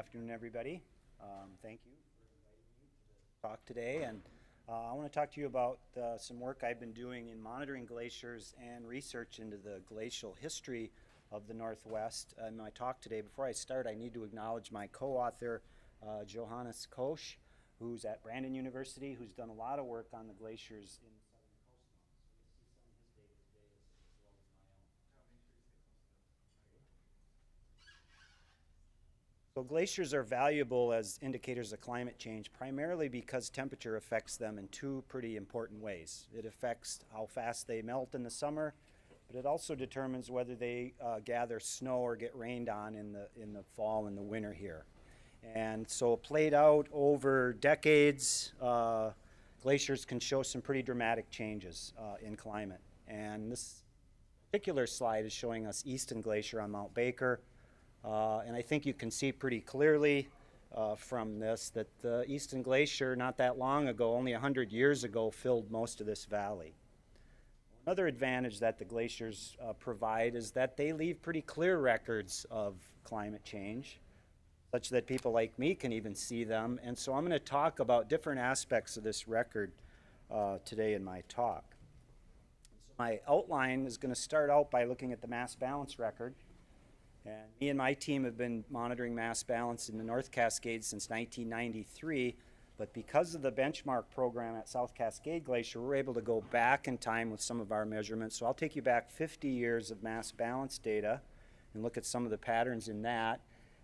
Afternoon, everybody. Thank you for inviting me to talk today. And I want to talk to you about some work I've been doing in monitoring glaciers and research into the glacial history of the Northwest. In my talk today, before I start, I need to acknowledge my co-author, Johannes Kosch, who's at Brandon University, who's done a lot of work on the glaciers in the southern coastline. So you'll see some of his data today as well as my own. So glaciers are valuable as indicators of climate change, primarily because temperature affects them in two pretty important ways. It affects how fast they melt in the summer, but it also determines whether they gather snow or get rained on in the fall and the winter here. And so played out over decades, glaciers can show some pretty dramatic changes in climate. And this particular slide is showing us Easton Glacier on Mount Baker. And I think you can see pretty clearly from this that the Easton Glacier, not that long ago, only 100 years ago, filled most of this valley. Another advantage that the glaciers provide is that they leave pretty clear records of climate change, such that people like me can even see them. And so I'm going to talk about different aspects of this record today in my talk. So my outline is going to start out by looking at the mass balance record. And me and my team have been monitoring mass balance in the North Cascades since 1993, but because of the benchmark program at South Cascade Glacier, we're able to go back in time with some of our measurements. So I'll take you back 50 years of mass balance data and look at some of the patterns in that.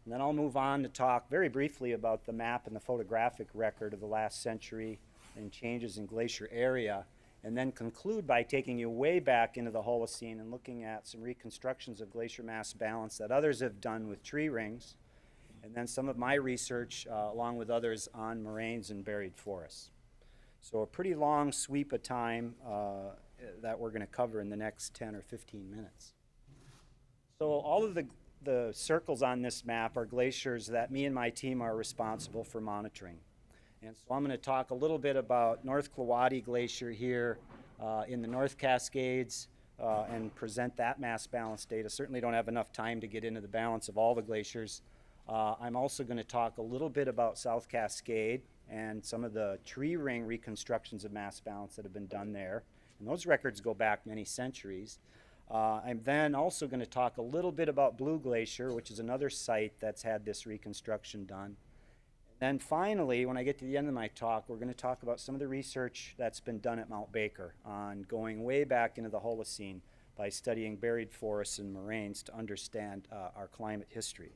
And then I'll move on to talk very briefly about the map and the photographic record of the last century and changes in glacier area, and then conclude by taking you way back into the Holocene and looking at some reconstructions of glacier mass balance that others have done with tree rings, and then some of my research along with others on moraines and buried forests. So a pretty long sweep of time that we're going to cover in the next 10 or 15 minutes. So all of the circles on this map are glaciers that me and my team are responsible for monitoring. And so I'm going to talk a little bit about North Kluwati Glacier here in the North Cascades and present that mass balance data. Certainly don't have enough time to get into the balance of all the glaciers. I'm also going to talk a little bit about South Cascade and some of the tree ring reconstructions of mass balance that have been done there. And those records go back many centuries. I'm then also going to talk a little bit about Blue Glacier, which is another site that's had this reconstruction done. Then finally, when I get to the end of my talk, we're going to talk about some of the research that's been done at Mount Baker on going way back into the Holocene by studying buried forests and moraines to understand our climate history.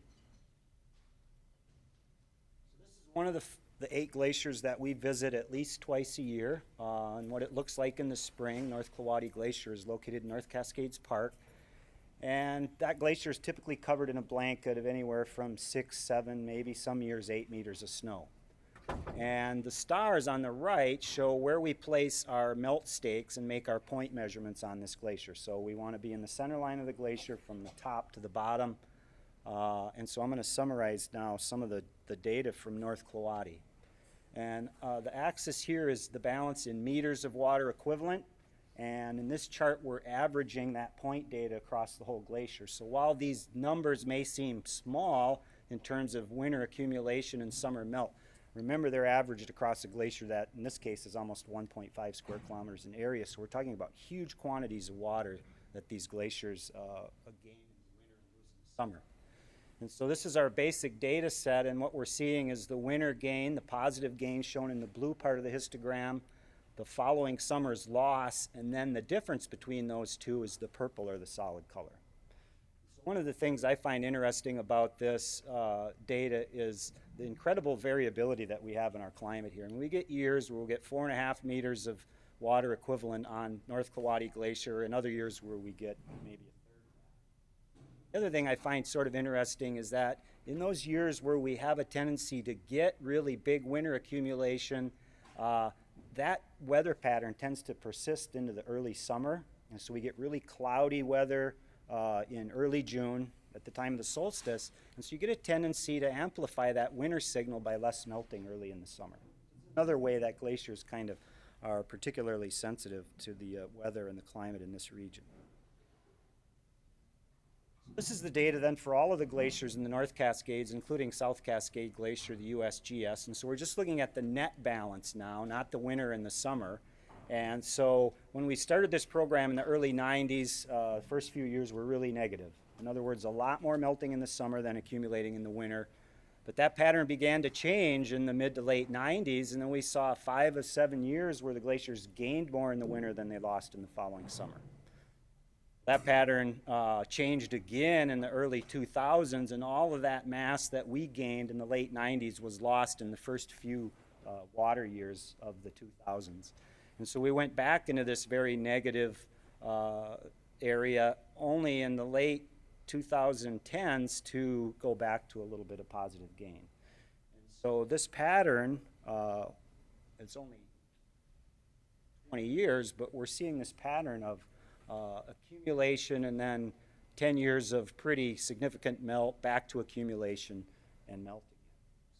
So this is one of the 8 glaciers that we visit at least twice a year. And what it looks like in the spring, North Kluwati Glacier is located in North Cascades Park. And that glacier is typically covered in a blanket of anywhere from 6, 7, maybe some years 8 meters of snow. And the stars on the right show where we place our melt stakes and make our point measurements on this glacier. So we want to be in the center line of the glacier from the top to the bottom. And so I'm going to summarize now some of the data from North Kluwati. And the axis here is the balance in meters of water equivalent. And in this chart, we're averaging that point data across the whole glacier. So while these numbers may seem small in terms of winter accumulation and summer melt, remember they're averaged across a glacier that, in this case, is almost 1.5 square kilometers in area. So we're talking about huge quantities of water that these glaciers gain in the winter and lose in the summer. And so this is our basic data set, and what we're seeing is the winter gain, the positive gain shown in the blue part of the histogram, the following summer's loss, and then the difference between those two is the purple or the solid color. So one of the things I find interesting about this data is the incredible variability that we have in our climate here. And we get years where we'll get 4.5 meters of water equivalent on North Kluwati Glacier, and other years where we get maybe a third. The other thing I find sort of interesting is that in those years where we have a tendency to get really big winter accumulation, that weather pattern tends to persist into the early summer. And so we get really cloudy weather in early June at the time of the solstice. And so you get a tendency to amplify that winter signal by less melting early in the summer. Another way that glaciers kind of are particularly sensitive to the weather and the climate in this region. This is the data then for all of the glaciers in the North Cascades, including South Cascade Glacier, the USGS. And so we're just looking at the net balance now, not the winter and the summer. And so when we started this program in the early 90s, the first few years were really negative. In other words, a lot more melting in the summer than accumulating in the winter. But that pattern began to change in the mid to late 90s, and then we saw 5 of 7 years where the glaciers gained more in the winter than they lost in the following summer. That pattern changed again in the early 2000s, and all of that mass that we gained in the late 90s was lost in the first few water years of the 2000s. And so we went back into this very negative area only in the late 2010s to go back to a little bit of positive gain. And so this pattern, it's only 20 years, but we're seeing this pattern of accumulation and then 10 years of pretty significant melt back to accumulation and melting.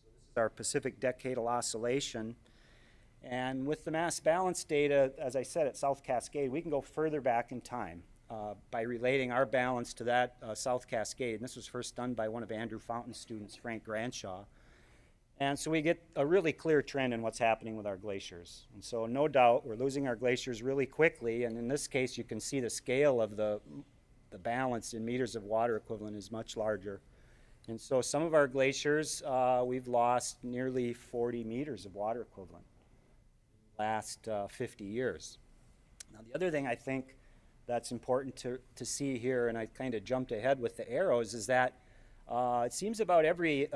So this is our Pacific decadal oscillation. And with the mass balance data, as I said, at South Cascade, we can go further back in time by relating our balance to that South Cascade. And this was first done by one of Andrew Fountain's students, Frank Granshaw. And so we get a really clear trend in what's happening with our glaciers. And so no doubt we're losing our glaciers really quickly, and in this case you can see the scale of the balance in meters of water equivalent is much larger. And so some of our glaciers, we've lost nearly 40 meters of water equivalent in the last 50 years. Now the other thing I think that's important to see here, and I kind of jumped ahead with the arrows, is that it seems about every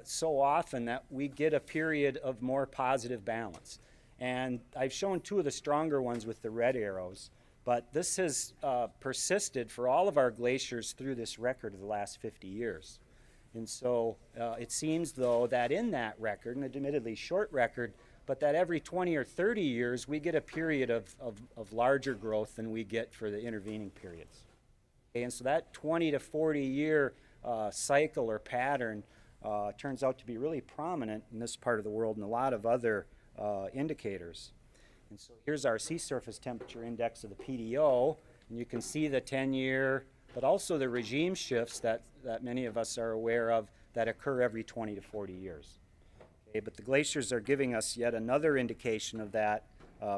so often that we get a period of more positive balance. And I've shown 2 of the stronger ones with the red arrows, but this has persisted for all of our glaciers through this record of the last 50 years. And so it seems, though, that in that record, an admittedly short record, but that every 20 or 30 years we get a period of larger growth than we get for the intervening periods. Okay, and so that 20 to 40 year cycle or pattern turns out to be really prominent in this part of the world and a lot of other indicators. And so here's our sea surface temperature index of the PDO, and you can see the 10-year, but also the regime shifts that many of us are aware of that occur every 20 to 40 years. Okay, but the glaciers are giving us yet another indication of that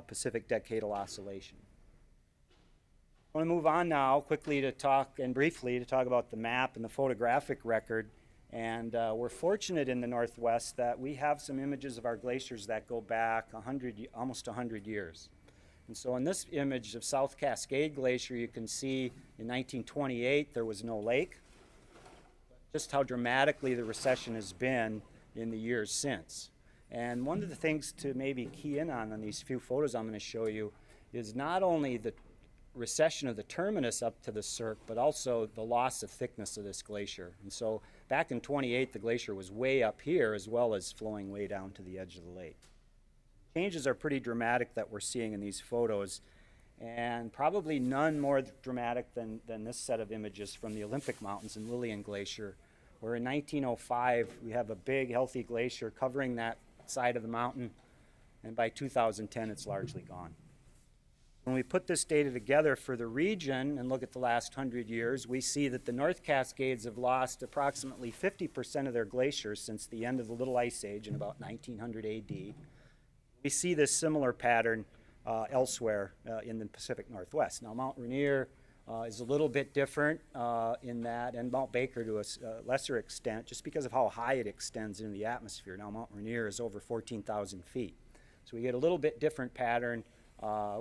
Pacific decadal oscillation. I want to move on now quickly to talk, and briefly, to talk about the map and the photographic record. And we're fortunate in the Northwest that we have some images of our glaciers that go back almost 100 years. And so in this image of South Cascade Glacier, you can see in 1928 there was no lake. Just how dramatically the recession has been in the years since. And one of the things to maybe key in on these few photos I'm going to show you is not only the recession of the terminus up to the cirque, but also the loss of thickness of this glacier. And so back in 28, the glacier was way up here as well as flowing way down to the edge of the lake. Changes are pretty dramatic that we're seeing in these photos, and probably none more dramatic than this set of images from the Olympic Mountains in Lillian Glacier, where in 1905 we have a big healthy glacier covering that side of the mountain, and by 2010 it's largely gone. When we put this data together for the region and look at the last 100 years, we see that the North Cascades have lost approximately 50% of their glaciers since the end of the Little Ice Age in about 1900 AD. We see this similar pattern elsewhere in the Pacific Northwest. Now, Mount Rainier is a little bit different in that, and Mount Baker to a lesser extent, just because of how high it extends into the atmosphere. Now, Mount Rainier is over 14,000 feet. So we get a little bit different pattern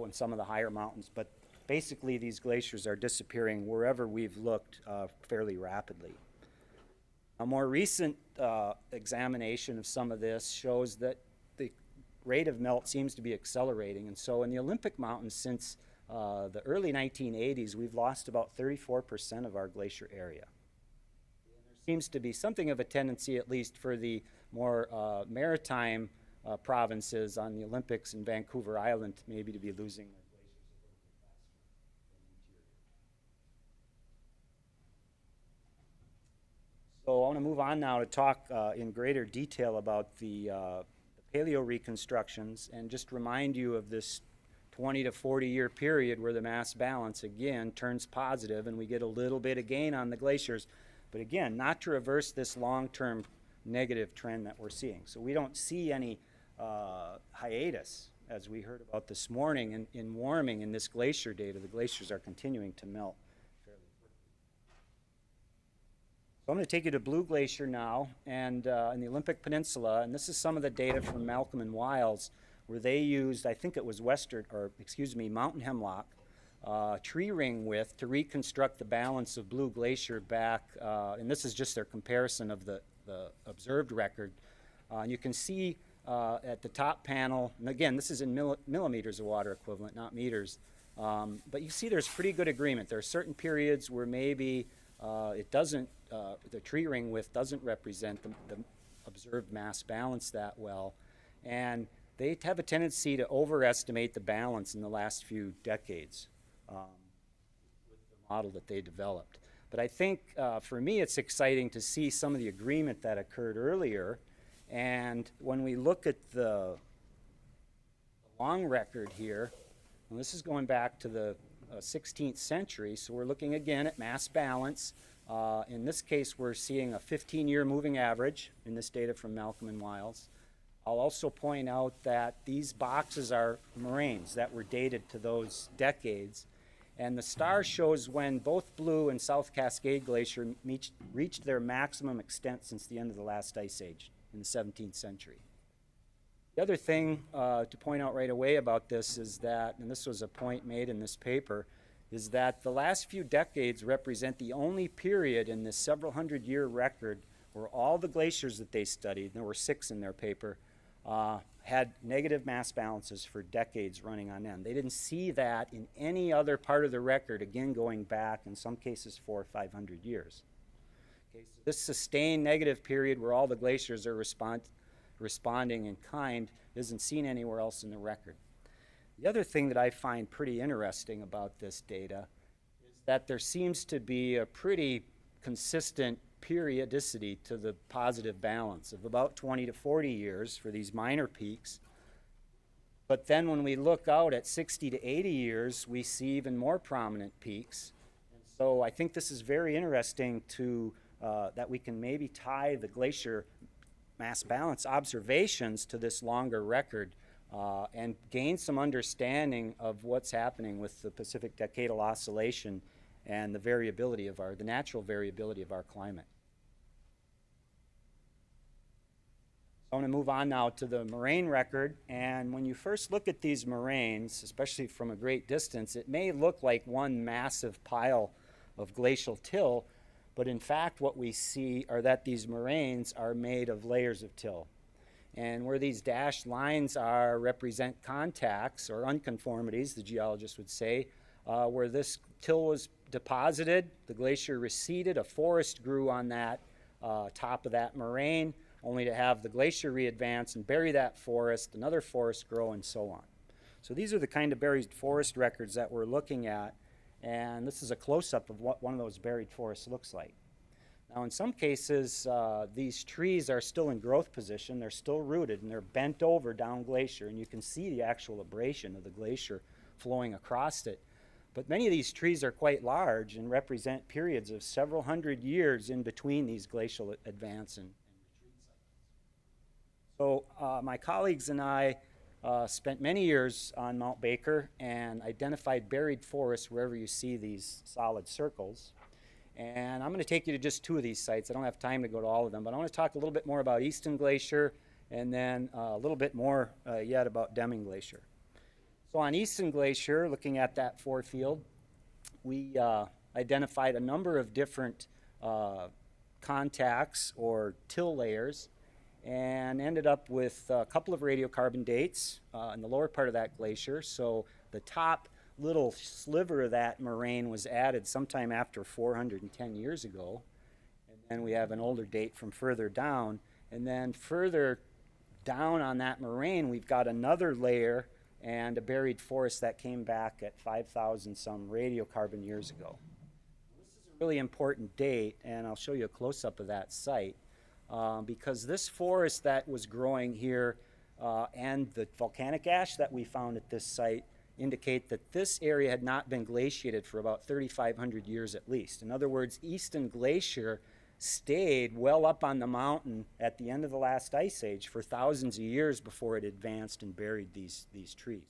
in some of the higher mountains, but basically these glaciers are disappearing wherever we've looked fairly rapidly. A more recent examination of some of this shows that the rate of melt seems to be accelerating, and so in the Olympic Mountains since the early 1980s, we've lost about 34% of our glacier area. There seems to be something of a tendency, at least for the more maritime provinces on the Olympics and Vancouver Island, maybe to be losing their glaciers a little bit faster than the interior. So I want to move on now to talk in greater detail about the paleo reconstructions and just remind you of this 20 to 40 year period where the mass balance again turns positive and we get a little bit of gain on the glaciers. But again, not to reverse this long-term negative trend that we're seeing. So we don't see any hiatus, as we heard about this morning, in warming in this glacier data. The glaciers are continuing to melt fairly quickly. So I'm going to take you to Blue Glacier now, and in the Olympic Peninsula, and this is some of the data from Malcolm and Wiles, where they used, I think it was mountain hemlock, tree ring width to reconstruct the balance of Blue Glacier back, and this is just their comparison of the observed record. And you can see at the top panel, and again, this is in millimeters of water equivalent, not meters, but you see there's pretty good agreement. There are certain periods where maybe it doesn't, the tree ring width doesn't represent the observed mass balance that well, and they have a tendency to overestimate the balance in the last few decades with the model that they developed. But I think for me it's exciting to see some of the agreement that occurred earlier. And when we look at the long record here, and this is going back to the 16th century, so we're looking again at mass balance. In this case, we're seeing a 15-year moving average in this data from Malcolm and Wiles. I'll also point out that these boxes are moraines that were dated to those decades. And the star shows when both Blue and South Cascade Glacier reached their maximum extent since the end of the last ice age in the 17th century. The other thing to point out right away about this is that, and this was a point made in this paper, is that the last few decades represent the only period in this several hundred year record where all the glaciers that they studied, there were 6 in their paper, had negative mass balances for decades running on end. They didn't see that in any other part of the record, again going back in some cases 400 or 500 years. Okay, so this sustained negative period where all the glaciers are responding in kind isn't seen anywhere else in the record. The other thing that I find pretty interesting about this data is that there seems to be a pretty consistent periodicity to the positive balance of about 20 to 40 years for these minor peaks. But then when we look out at 60 to 80 years, we see even more prominent peaks. And so I think this is very interesting to that we can maybe tie the glacier mass balance observations to this longer record and gain some understanding of what's happening with the Pacific Decadal Oscillation and the variability of the natural variability of our climate. I want to move on now to the moraine record, and when you first look at these moraines, especially from a great distance, it may look like one massive pile of glacial till, but in fact what we see are that these moraines are made of layers of till. And where these dashed lines are represent contacts or unconformities, the geologist would say, where this till was deposited, the glacier receded, a forest grew on that top of that moraine, only to have the glacier re-advance and bury that forest, another forest grow, and so on. So these are the kind of buried forest records that we're looking at, and this is a close-up of what one of those buried forests looks like. Now in some cases, these trees are still in growth position, they're still rooted, and they're bent over down glacier, and you can see the actual abrasion of the glacier flowing across it. But many of these trees are quite large and represent periods of several hundred years in between these glacial advance and retreat cycles. So my colleagues and I spent many years on Mount Baker and identified buried forests wherever you see these solid circles. And I'm going to take you to just 2 of these sites. I don't have time to go to all of them, but I want to talk a little bit more about Easton Glacier and then a little bit more yet about Deming Glacier. So on Easton Glacier, looking at that forefield, we identified a number of different contacts or till layers and ended up with a couple of radiocarbon dates in the lower part of that glacier. So the top little sliver of that moraine was added sometime after 410 years ago. And then we have an older date from further down. And then further down on that moraine, we've got another layer and a buried forest that came back at 5,000 some radiocarbon years ago. This is a really important date, and I'll show you a close-up of that site, because this forest that was growing here and the volcanic ash that we found at this site indicate that this area had not been glaciated for about 3,500 years at least. In other words, Easton Glacier stayed well up on the mountain at the end of the last ice age for thousands of years before it advanced and buried these trees.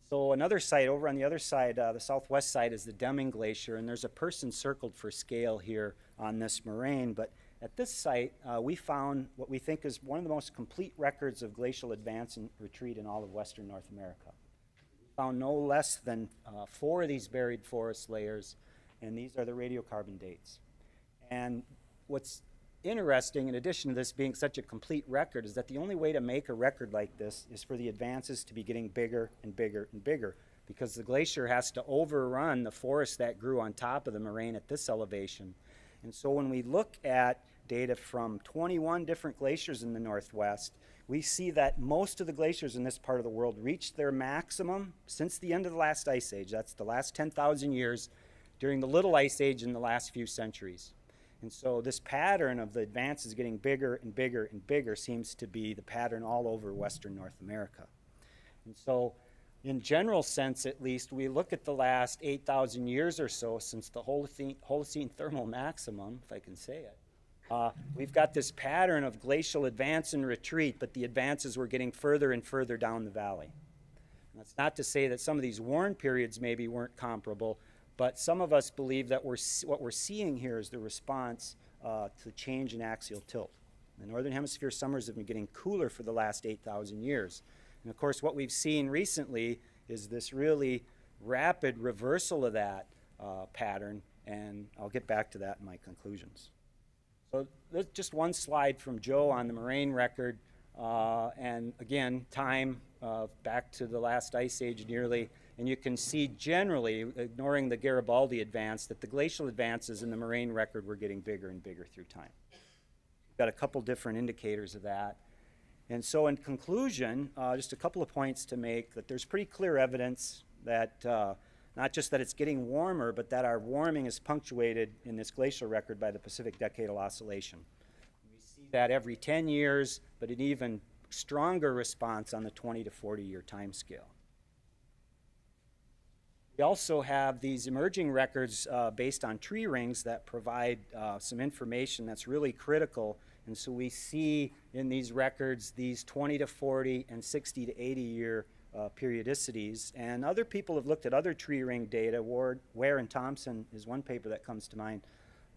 So another site over on the other side, the southwest side, is the Deming Glacier, and there's a person circled for scale here on this moraine. But at this site, we found what we think is one of the most complete records of glacial advance and retreat in all of western North America. We found no less than 4 of these buried forest layers, and these are the radiocarbon dates. And what's interesting, in addition to this being such a complete record, is that the only way to make a record like this is for the advances to be getting bigger and bigger and bigger, because the glacier has to overrun the forest that grew on top of the moraine at this elevation. And so when we look at data from 21 different glaciers in the Northwest, we see that most of the glaciers in this part of the world reached their maximum since the end of the last ice age. That's the last 10,000 years during the Little Ice Age in the last few centuries. And so this pattern of the advances getting bigger and bigger and bigger seems to be the pattern all over western North America. And so in general sense, at least, we look at the last 8,000 years or so since the Holocene thermal maximum, if I can say it. We've got this pattern of glacial advance and retreat, but the advances were getting further and further down the valley. And that's not to say that some of these warm periods maybe weren't comparable, but some of us believe that what we're seeing here is the response to change in axial tilt. The northern hemisphere summers have been getting cooler for the last 8,000 years. And of course, what we've seen recently is this really rapid reversal of that pattern, and I'll get back to that in my conclusions. So there's just one slide from Joe on the moraine record, and again, time back to the last ice age nearly. And you can see generally, ignoring the Garibaldi advance, that the glacial advances in the moraine record were getting bigger and bigger through time. We've got a couple different indicators of that. And so in conclusion, just a couple of points to make, that there's pretty clear evidence that not just that it's getting warmer, but that our warming is punctuated in this glacial record by the Pacific Decadal Oscillation. We see that every 10 years, but an even stronger response on the 20 to 40 year time scale. We also have these emerging records based on tree rings that provide some information that's really critical. And so we see in these records these 20 to 40 and 60 to 80 year periodicities. And other people have looked at other tree ring data. Ware and Thompson is one paper that comes to mind,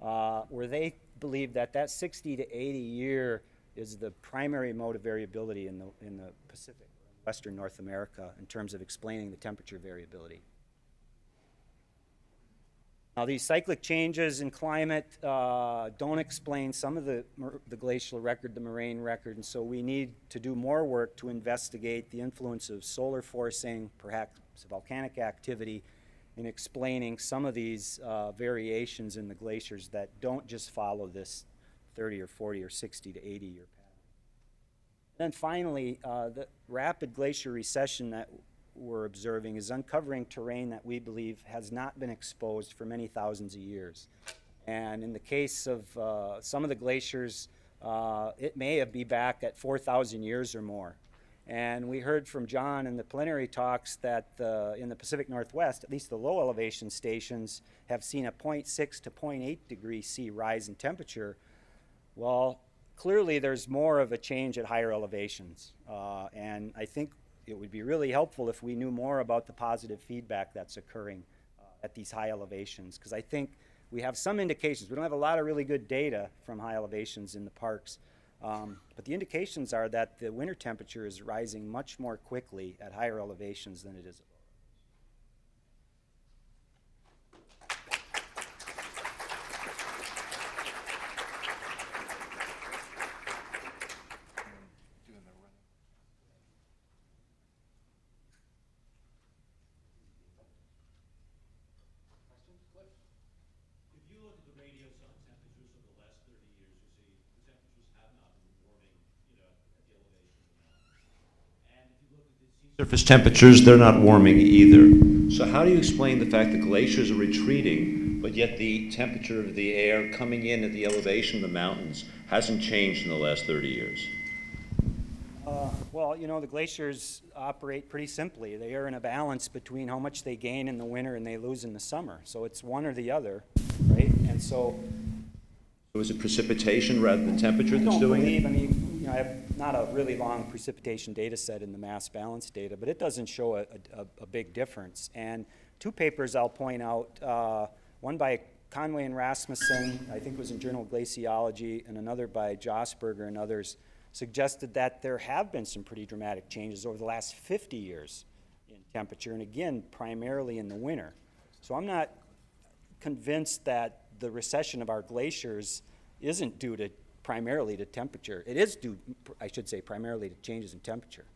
where they believe that that 60 to 80 year is the primary mode of variability in the Pacific, Western North America, in terms of explaining the temperature variability. Now, these cyclic changes in climate don't explain some of the glacial record, the moraine record, and so we need to do more work to investigate the influence of solar forcing, perhaps volcanic activity, in explaining some of these variations in the glaciers that don't just follow this 30 or 40 or 60 to 80 year pattern. Then finally, the rapid glacier recession that we're observing is uncovering terrain that we believe has not been exposed for many thousands of years. And in the case of some of the glaciers, it may be back at 4,000 years or more. And we heard from John in the plenary talks that in the Pacific Northwest, at least the low elevation stations have seen a 0.6 to 0.8 degrees C rise in temperature. Well, clearly there's more of a change at higher elevations. And I think it would be really helpful if we knew more about the positive feedback that's occurring at these high elevations, because I think we have some indications. We don't have a lot of really good data from high elevations in the parks, but the indications are that the winter temperature is rising much more quickly at higher elevations than it is at lower. Surface temperatures, they're not warming either. So how do you explain the fact that glaciers are retreating, but yet the temperature of the air coming in at the elevation of the mountains hasn't changed in the last 30 years? Well, you know, the glaciers operate pretty simply. They are in a balance between how much they gain in the winter and they lose in the summer. So it's one or the other, right? And so So is it precipitation rather than temperature I that's don't doing believe, it? I mean, you know, I have not a really long precipitation data set in the mass balance data, but it doesn't show a big difference. And two papers I'll point out, one by Conway and Rasmussen, I think it was in Journal of Glaciology, and another by Josberger and others, suggested that there have been some pretty dramatic changes over the last 50 years in temperature, and again, primarily in the winter. So I'm not convinced that the recession of our glaciers isn't due to primarily to temperature. It is due, I should say, primarily to changes in temperature.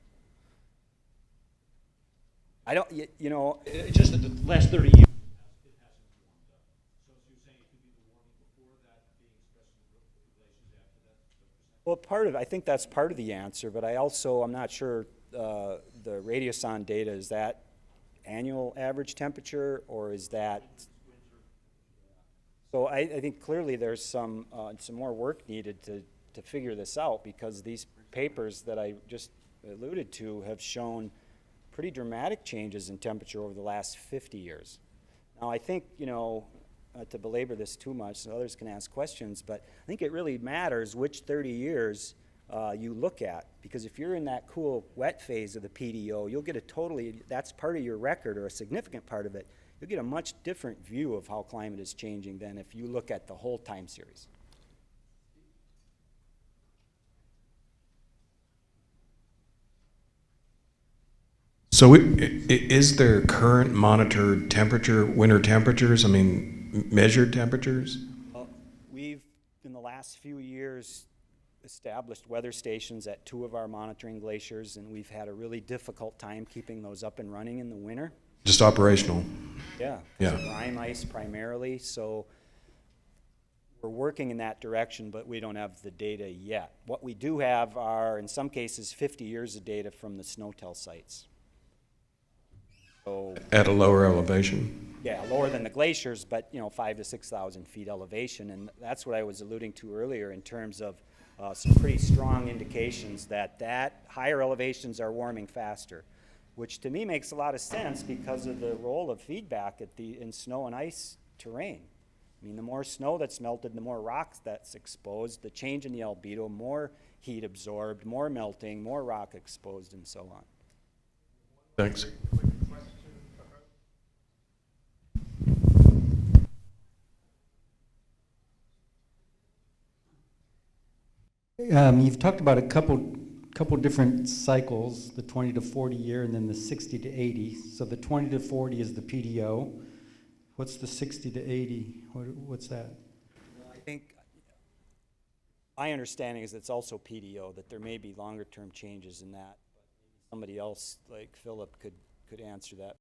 I don't, you know, It's just that the last 30 years. well, part of, I think that's part of the answer, but I'm not sure the Radioson data, is that annual average temperature, or is that? So I think clearly there's some more work needed to figure this out, because these papers that I just alluded to have shown pretty dramatic changes in temperature over the last 50 years. Now, I think, you know, to belabor this too much, so others can ask questions, but I think it really matters which 30 years you look at, because if you're in that cool, wet phase of the PDO, you'll get that's part of your record, or a significant part of it. You'll get a much different view of how climate is changing than if you look at the whole time series. So is there current monitored temperature, winter temperatures? I mean, measured temperatures? We've, in the last few years, established weather stations at 2 of our monitoring glaciers, and we've had a really difficult time keeping those up and running in the winter. Just operational? Yeah, Yeah. brine ice primarily, so we're working in that direction, but we don't have the data yet. What we do have are, in some cases, 50 years of data from the SNOTEL sites. So, At a lower elevation? yeah, lower than the glaciers, but, you know, 5,000 to 6,000 feet elevation, and that's what I was alluding to earlier in terms of some pretty strong indications that higher elevations are warming faster, which to me makes a lot of sense because of the role of feedback in snow and ice terrain. I mean, the more snow that's melted, the more rocks that's exposed, the change in the albedo, more heat absorbed, more melting, more rock exposed, and so on. Thanks. You've talked about a couple different cycles, the 20 to 40 year and then the 60 to 80. So the 20 to 40 is the PDO. What's the 60 to 80? What's that? I think my understanding is it's also PDO, that there may be longer term changes in that. Somebody else like Philip could answer that.